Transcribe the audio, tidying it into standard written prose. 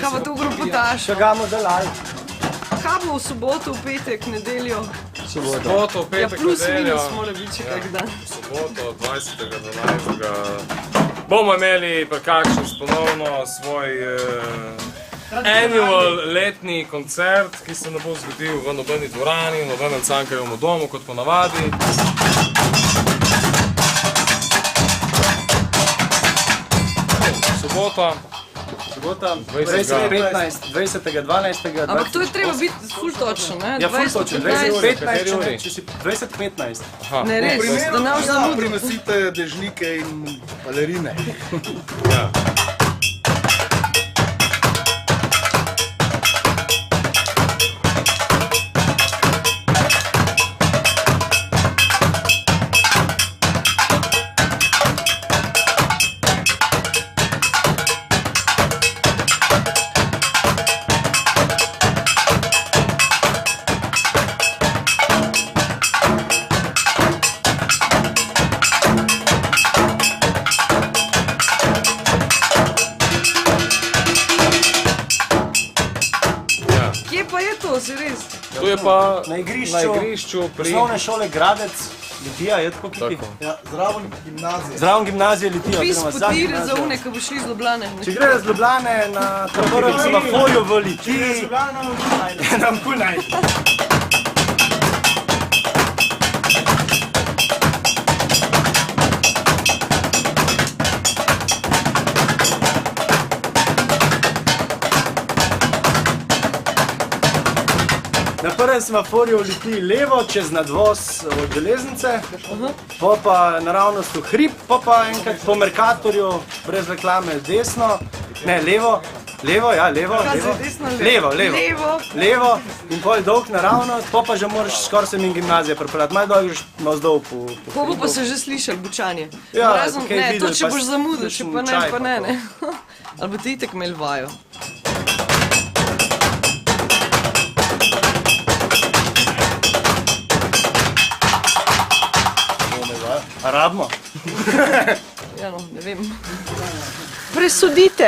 Kaj pa to grupotaš? Kaj gamo delali? Kaj bo v soboto, v petek, nedeljo? Soboto, v Ja, petek, plus nedeljo. minus mora biti še kak dan. V soboto, 20.12. bomo imeli pa kakšen ponovno svoj annual letni koncert, ki se ne bo zgodil v nobeni dvorani, v nobenem Cankarjevem domu, kot ponavadi. Sobota. 20.12. Ampak to je treba biti ful točno, ne? Ja, ful točno, 20.15, če si 20.15. Ne, res, da ne boš zamudil. Prinesite dežnike in balerine. Ja. Kje pa je to, si res? To je pa Na igrišču pri... osnovne šole Gradec, Litija, je tako kiki? Ja, zraven gimnazije. Zraven gimnazije Litija, Pis oziroma za potiri za gimnazijo. une, ko bo šli iz Ljubljane. Če gre z Ljubljane na prvem semaforju v Litiji, nam kul najde. Na prvem semaforju v Litiji levo, čez nadvoz od železnice, pa naravnost v hrib, pa enkrat po Mercatorju, brez reklame, desno, ne, levo, ja, levo, Kaj levo, zdaj desno, levo, Levo. in pol dolg naravnost, pa že moraš skoraj se min gimnazije pripeljati, malo dolg greš navzdol po Ko bo pa se že slišal bučanje. Ja, Razen, kaj ne, to videli, če pa boš zamudil, če pa ne, čaj pa pa ne, to. ne. Ali bo ti itek imel vajo. A rabimo? Ja no, ne vem. Presudite.